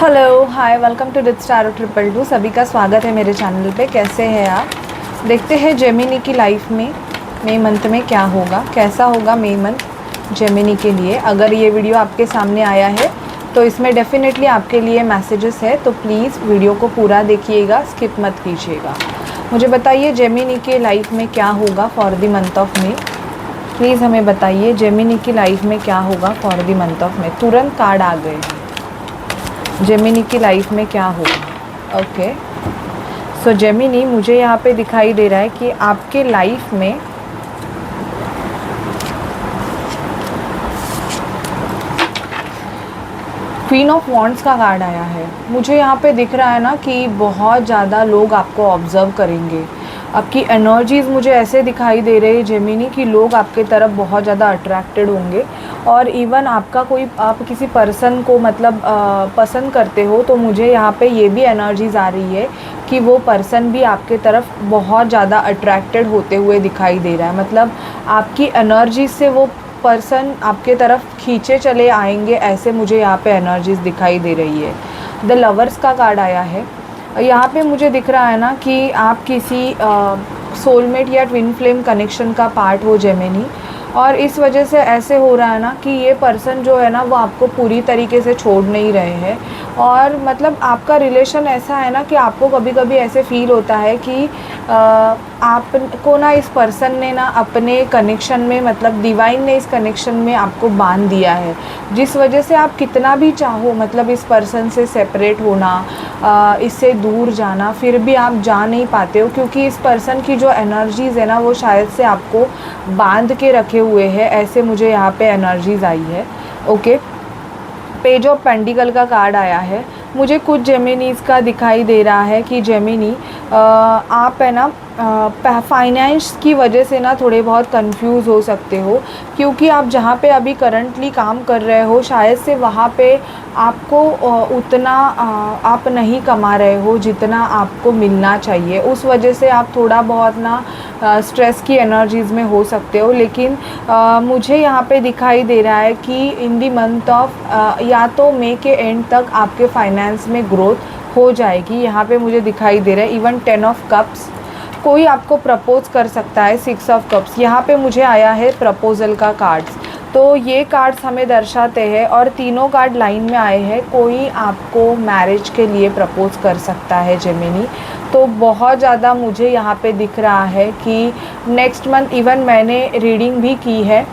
Hello hi welcome to डिट्स tarot 222। सभी का स्वागत है मेरे चैनल पे। कैसे हैं आप? देखते हैं जेमिनी की लाइफ में मई मंथ में क्या होगा, कैसा होगा मई मंथ जेमिनी के लिए। अगर ये वीडियो आपके सामने आया है तो इसमें डेफिनेटली आपके लिए मैसेजेस है, तो प्लीज़ वीडियो को पूरा देखिएगा, स्किप मत कीजिएगा। मुझे बताइए जेमिनी के लाइफ में क्या होगा for the month of May. Please हमें बताइए जेमिनी की लाइफ में क्या होगा for the month of May. तुरंत कार्ड आ गए हैं। जेमिनी की लाइफ में क्या होगा। ओके, सो जेमिनी मुझे यहाँ पे दिखाई दे रहा है कि आपके लाइफ में क्वीन ऑफ वॉन्ड्स का कार्ड आया है। मुझे यहाँ पे दिख रहा है ना कि बहुत ज़्यादा लोग आपको ऑब्ज़र्व करेंगे। आपकी एनर्जीज़ मुझे ऐसे दिखाई दे रही है जेमिनी कि लोग आपके तरफ बहुत ज़्यादा अट्रैक्टेड होंगे। और इवन आपका कोई आप किसी पर्सन को मतलब पसंद करते हो तो मुझे यहाँ पे ये भी एनर्जीज़ आ रही है कि वो पर्सन भी आपके तरफ बहुत ज़्यादा अट्रैक्टेड होते हुए दिखाई दे रहा है। मतलब आपकी एनर्जी से वो पर्सन आपके तरफ खींचे चले आएंगे, ऐसे मुझे यहाँ पे एनर्जीज़ दिखाई दे रही है। द लवर्स का कार्ड आया है। यहाँ पे मुझे दिख रहा है ना कि आप किसी सोलमेट या ट्विन फ्लेम कनेक्शन का पार्ट हो जेमिनी, और इस वजह से ऐसे हो रहा है ना कि ये पर्सन जो है ना वो आपको पूरी तरीके से छोड़ नहीं रहे हैं। और मतलब आपका रिलेशन ऐसा है ना कि आपको कभी कभी ऐसे फील होता है कि आपको ना इस पर्सन ने ना अपने कनेक्शन में, मतलब डिवाइन ने इस कनेक्शन में आपको बांध दिया है, जिस वजह से आप कितना भी चाहो मतलब इस पर्सन से सेपरेट होना, इससे दूर जाना, फिर भी आप जा नहीं पाते हो, क्योंकि इस पर्सन की जो एनर्जीज़ है ना वो शायद से आपको बांध के रखे हुए हैं। ऐसे मुझे यहाँ पे एनर्जीज़ आई है। ओके, पेज ऑफ पेंटिकल का कार्ड आया है। मुझे कुछ जेमिनीज़ का दिखाई दे रहा है कि जेमिनी आप है ना फाइनेंस की वजह से ना थोड़े बहुत कंफ्यूज हो सकते हो, क्योंकि आप जहाँ पे अभी करंटली काम कर रहे हो शायद से वहाँ पे आपको उतना आप नहीं कमा रहे हो जितना आपको मिलना चाहिए। उस वजह से आप थोड़ा बहुत ना स्ट्रेस की एनर्जीज़ में हो सकते हो। लेकिन मुझे यहाँ पे दिखाई दे रहा है कि इन दी मंथ ऑफ या तो मई के एंड तक आपके फाइनेंस में ग्रोथ हो जाएगी। यहाँ पे मुझे दिखाई दे रहा है इवन 10 ऑफ कप्स, कोई आपको प्रपोज कर सकता है। 6 ऑफ कप्स, यहाँ पे मुझे आया है प्रपोज़ल का कार्ड्स। तो ये कार्ड्स हमें दर्शाते हैं, और तीनों कार्ड लाइन में आए हैं, कोई आपको मैरिज के लिए प्रपोज कर सकता है जेमिनी। तो बहुत ज़्यादा मुझे यहाँ पे दिख रहा है कि नेक्स्ट मंथ, इवन मैंने रीडिंग भी की है,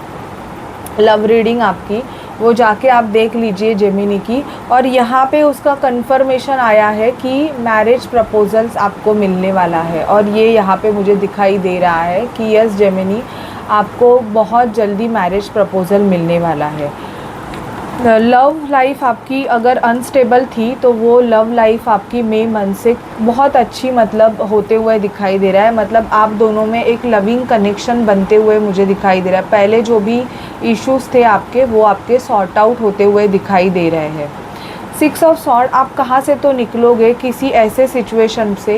लव रीडिंग आपकी, वो जाके आप देख लीजिए जेमिनी की, और यहाँ पे उसका कंफर्मेशन आया है कि मैरिज प्रपोजल्स आपको मिलने वाला है। और ये यहाँ पे मुझे दिखाई दे रहा है कि यस जेमिनी, आपको बहुत जल्दी मैरिज प्रपोजल मिलने वाला है। लव लाइफ आपकी अगर अनस्टेबल थी तो वो लव लाइफ आपकी मई मंथ से बहुत अच्छी मतलब होते हुए दिखाई दे रहा है। मतलब आप दोनों में एक लविंग कनेक्शन बनते हुए मुझे दिखाई दे रहा है। पहले जो भी इश्यूज़ थे आपके, वो आपके सॉर्ट आउट होते हुए दिखाई दे रहे हैं। 6 ऑफ सॉर्ड, आप कहाँ से तो निकलोगे किसी ऐसे सिचुएशन से,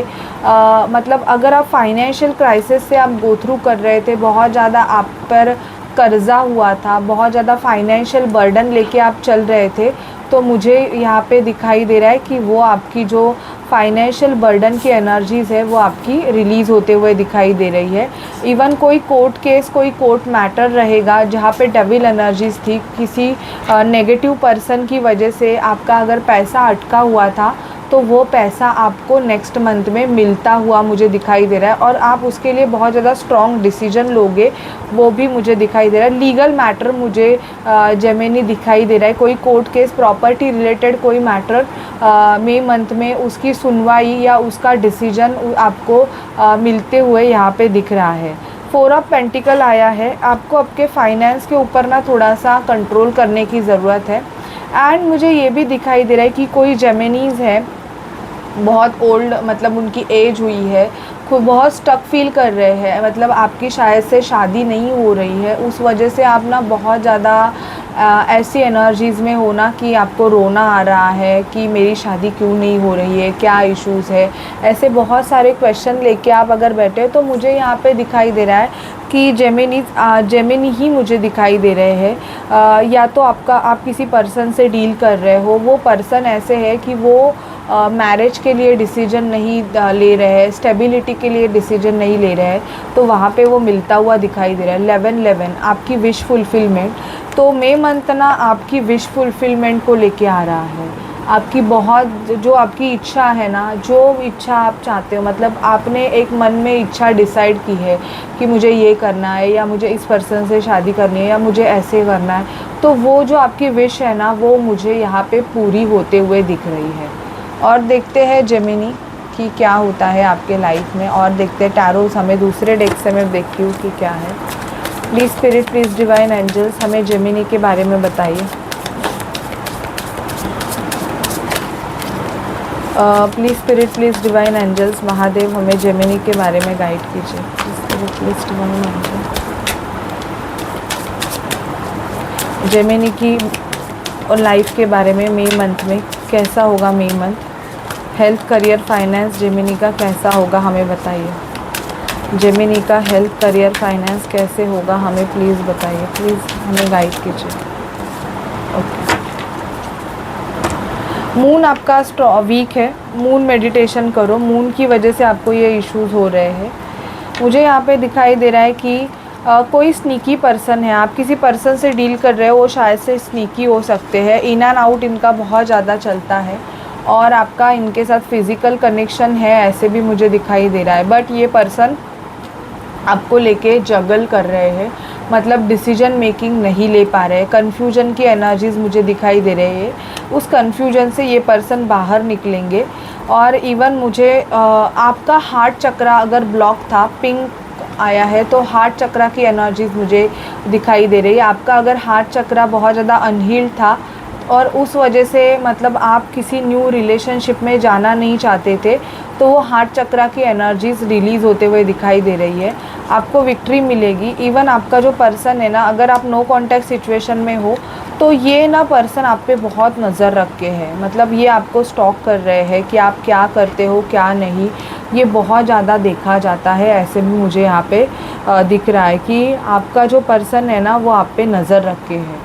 मतलब अगर आप फाइनेंशियल क्राइसिस से आप गो थ्रू कर रहे थे, बहुत ज़्यादा आप पर कर्ज़ा हुआ था, बहुत ज़्यादा फाइनेंशियल बर्डन लेके आप चल रहे थे, तो मुझे यहाँ पे दिखाई दे रहा है कि वो आपकी जो फाइनेंशियल बर्डन की एनर्जीज़ है वो आपकी रिलीज़ होते हुए दिखाई दे रही है। इवन कोई कोर्ट केस, कोई कोर्ट मैटर रहेगा जहाँ पे डेविल एनर्जीज़ थी, किसी नेगेटिव पर्सन की वजह से आपका अगर पैसा अटका हुआ था तो वो पैसा आपको नेक्स्ट मंथ में मिलता हुआ मुझे दिखाई दे रहा है, और आप उसके लिए बहुत ज़्यादा स्ट्रॉन्ग डिसीजन लोगे, वो भी मुझे दिखाई दे रहा है। लीगल मैटर मुझे जेमिनी दिखाई दे रहा है, कोई कोर्ट केस, प्रॉपर्टी रिलेटेड कोई मैटर मई मंथ में उसकी सुनवाई या उसका डिसीजन आपको मिलते हुए यहाँ पे दिख रहा है। 4 ऑफ पेंटिकल आया है। आपको आपके फाइनेंस के ऊपर ना थोड़ा सा कंट्रोल करने की ज़रूरत है। एंड मुझे ये भी दिखाई दे रहा है कि कोई जेमिनीज़ है बहुत ओल्ड, मतलब उनकी एज हुई है, खुद बहुत स्टक फील कर रहे हैं, मतलब आपकी शायद से शादी नहीं हो रही है, उस वजह से आप ना बहुत ज़्यादा ऐसी एनर्जीज़ में होना कि आपको रोना आ रहा है कि मेरी शादी क्यों नहीं हो रही है, क्या इश्यूज़ है, ऐसे बहुत सारे क्वेश्चन लेके आप अगर बैठे हो, तो मुझे यहाँ पे दिखाई दे रहा है कि जेमिनी ही मुझे दिखाई दे रहे हैं। या तो आप किसी पर्सन से डील कर रहे हो, वो पर्सन ऐसे है कि वो मैरिज के लिए डिसीजन नहीं ले रहे हैं, स्टेबिलिटी के लिए डिसीजन नहीं ले रहे हैं, तो वहाँ पे वो मिलता हुआ दिखाई दे रहा है। 11-11 आपकी विश फुलफिलमेंट, तो मई मंथ ना आपकी विश फुलफिलमेंट को लेके आ रहा है। आपकी बहुत जो आपकी इच्छा है ना, जो इच्छा आप चाहते हो, मतलब आपने एक मन में इच्छा डिसाइड की है कि मुझे ये करना है, या मुझे इस पर्सन से शादी करनी है, या मुझे ऐसे करना है, तो वो जो आपकी विश है ना, वो मुझे यहाँ पे पूरी होते हुए दिख रही है। और देखते हैं जेमिनी कि क्या होता है आपके लाइफ में, और देखते हैं टैरोस हमें दूसरे डेक से मैं देखती हूँ कि क्या है। Please spirit, please divine angels हमें जेमिनी के बारे में बताइए। Please spirit, please divine angels Mahadev हमें जेमिनी के बारे में गाइड कीजिए। Please spirit, please divine angels Gemini की और लाइफ के बारे में मई मंथ में कैसा होगा। मई month health, career, finance Gemini का कैसा होगा हमें बताइए। जेमिनी का हेल्थ, करियर, फाइनेंस कैसे होगा हमें प्लीज़ बताइए। प्लीज़ हमें गाइड कीजिए। ओके, मून आपका वीक है, मून मेडिटेशन करो। मून की वजह से आपको ये इश्यूज़ हो रहे हैं। मुझे यहाँ पे दिखाई दे रहा है कि कोई स्नीकी पर्सन है, आप किसी पर्सन से डील कर रहे हो, वो शायद से स्नीकी हो सकते हैं। इन एंड आउट इनका बहुत ज़्यादा चलता है, और आपका इनके साथ फिज़िकल कनेक्शन है ऐसे भी मुझे दिखाई दे रहा है। बट ये पर्सन आपको लेके जगल कर रहे हैं, मतलब डिसीजन मेकिंग नहीं ले पा रहे हैं। कन्फ्यूजन की एनर्जीज़ मुझे दिखाई दे रहे हैं। उस कन्फ्यूजन से ये पर्सन बाहर निकलेंगे। और इवन मुझे आपका हार्ट चक्रा अगर ब्लॉक था, पिंक आया है, तो हार्ट चक्रा की एनर्जीज़ मुझे दिखाई दे रही है। आपका अगर हार्ट चक्रा बहुत ज़्यादा अनहील्ड था और उस वजह से मतलब आप किसी न्यू रिलेशनशिप में जाना नहीं चाहते थे, तो वो हार्ट चक्रा की एनर्जीज़ रिलीज़ होते हुए दिखाई दे रही है। आपको विक्ट्री मिलेगी। इवन आपका जो पर्सन है ना, अगर आप नो कॉन्टैक्ट सिचुएशन में हो, तो ये ना पर्सन आप पे बहुत नज़र रख के है, मतलब ये आपको स्टॉक कर रहे हैं कि आप क्या करते हो क्या नहीं, ये बहुत ज़्यादा देखा जाता है। ऐसे भी मुझे यहाँ पे दिख रहा है कि आपका जो पर्सन है ना, वो आप पे नज़र रख के है,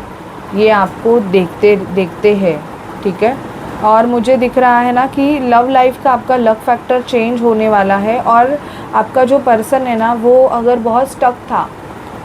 ये आपको देखते हैं, ठीक है। और मुझे दिख रहा है ना कि लव लाइफ का आपका लक फैक्टर चेंज होने वाला है। और आपका जो पर्सन है ना, वो अगर बहुत स्टक था,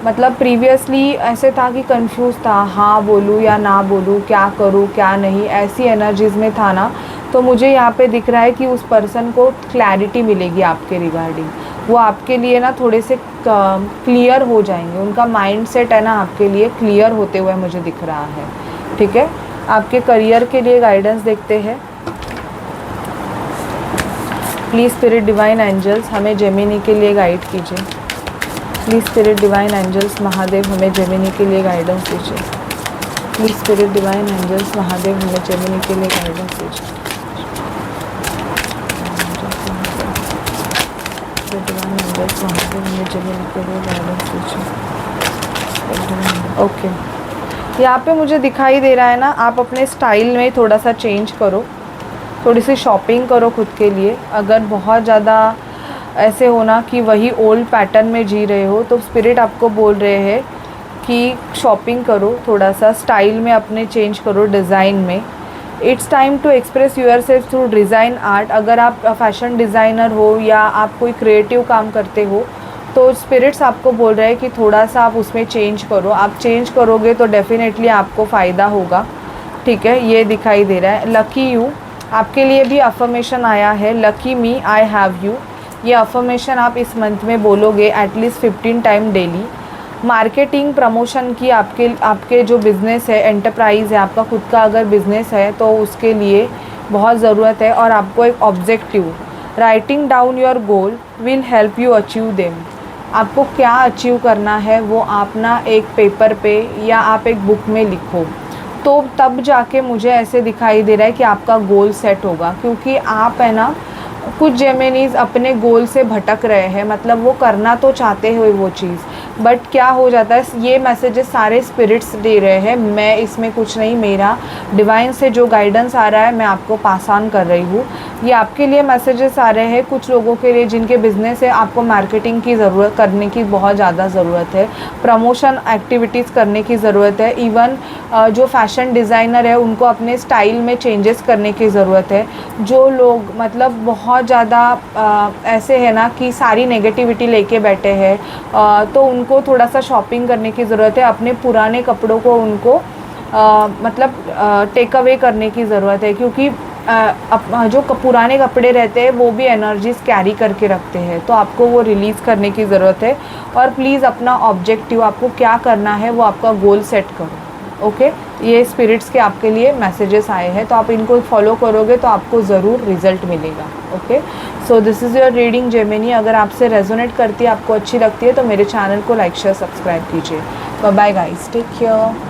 मतलब प्रीवियसली ऐसे था कि कंफ्यूज था, हाँ बोलूँ या ना बोलूँ, क्या करूँ क्या नहीं, ऐसी एनर्जीज़ में था ना, तो मुझे यहाँ पे दिख रहा है कि उस पर्सन को क्लैरिटी मिलेगी आपके रिगार्डिंग। वो आपके लिए ना थोड़े से क्लियर हो जाएंगे, उनका माइंडसेट है ना आपके लिए क्लियर होते हुए मुझे दिख रहा है, ठीक है। आपके करियर के लिए गाइडेंस देखते हैं। प्लीज़ स्पिरिट डिवाइन एंजल्स हमें जेमिनी के लिए गाइड कीजिए। Please spirit divine angels Mahadev हमें जेमिनी के लिए गाइडेंस दीजिए। Please spirit divine angels Mahadev हमें जेमिनी के लिए गाइडेंस दीजिए। डिवाइन एंजल्स महादेव हमें जेमिनी के लिए गाइडेंस दीजिए। ओके, यहाँ पे मुझे दिखाई दे रहा है ना, आप अपने स्टाइल में थोड़ा सा चेंज करो, थोड़ी सी शॉपिंग करो खुद के लिए। अगर बहुत ज़्यादा ऐसे होना कि वही ओल्ड पैटर्न में जी रहे हो, तो स्पिरिट आपको बोल रहे हैं कि शॉपिंग करो, थोड़ा सा स्टाइल में अपने चेंज करो, डिज़ाइन में। It's time to express yourself through design art. अगर आप फैशन डिज़ाइनर हो या आप कोई क्रिएटिव काम करते हो, तो स्पिरिट्स आपको बोल रहे हैं कि थोड़ा सा आप उसमें चेंज करो। आप चेंज करोगे तो डेफिनेटली आपको फ़ायदा होगा, ठीक है। ये दिखाई दे रहा है। लकी यू, आपके लिए भी अफर्मेशन आया है, lucky me I have you. ये अफर्मेशन आप इस मंथ में बोलोगे at least 15 time daily. Marketing promotion की आपके जो बिज़नेस है, एंटरप्राइज़ है, आपका खुद का अगर बिज़नेस है, तो उसके लिए बहुत ज़रूरत है। और आपको एक objective, writing down your goal will help you achieve them. आपको क्या अचीव करना है वो आप ना एक पेपर पे या आप एक बुक में लिखो, तो तब जाके मुझे ऐसे दिखाई दे रहा है कि आपका गोल सेट होगा। क्योंकि आप है ना, कुछ जेमिनीज़ अपने गोल से भटक रहे हैं, मतलब वो करना तो चाहते हुए वो चीज़, बट क्या हो जाता है, ये मैसेजेस सारे स्पिरिट्स दे रहे हैं, मैं इसमें कुछ नहीं, मेरा डिवाइन से जो गाइडेंस आ रहा है मैं आपको पास ऑन कर रही हूँ। ये आपके लिए मैसेजेस आ रहे हैं, कुछ लोगों के लिए जिनके बिज़नेस है, आपको मार्केटिंग की ज़रूरत करने की बहुत ज़्यादा ज़रूरत है, प्रमोशन एक्टिविटीज़ करने की ज़रूरत है। इवन जो फैशन डिज़ाइनर है उनको अपने स्टाइल में चेंजेस करने की ज़रूरत है। जो लोग मतलब बहुत ज़्यादा ऐसे है ना कि सारी नेगेटिविटी लेके बैठे हैं, तो उनको थोड़ा सा शॉपिंग करने की ज़रूरत है। अपने पुराने कपड़ों को उनको मतलब टेक अवे करने की ज़रूरत है, क्योंकि जो पुराने कपड़े रहते हैं वो भी एनर्जीज कैरी करके रखते हैं, तो आपको वो रिलीज़ करने की ज़रूरत है। और प्लीज़ अपना ऑब्जेक्टिव, आपको क्या करना है वो आपका गोल सेट करो। ओके, ये स्पिरिट्स के आपके लिए मैसेजेस आए हैं, तो आप इनको फॉलो करोगे तो आपको ज़रूर रिजल्ट मिलेगा। Okay, so this is your reading Gemini. अगर आपसे रेजोनेट करती है, आपको अच्छी लगती है, तो मेरे चैनल को लाइक शेयर सब्सक्राइब कीजिए। Bye bye guys, take care.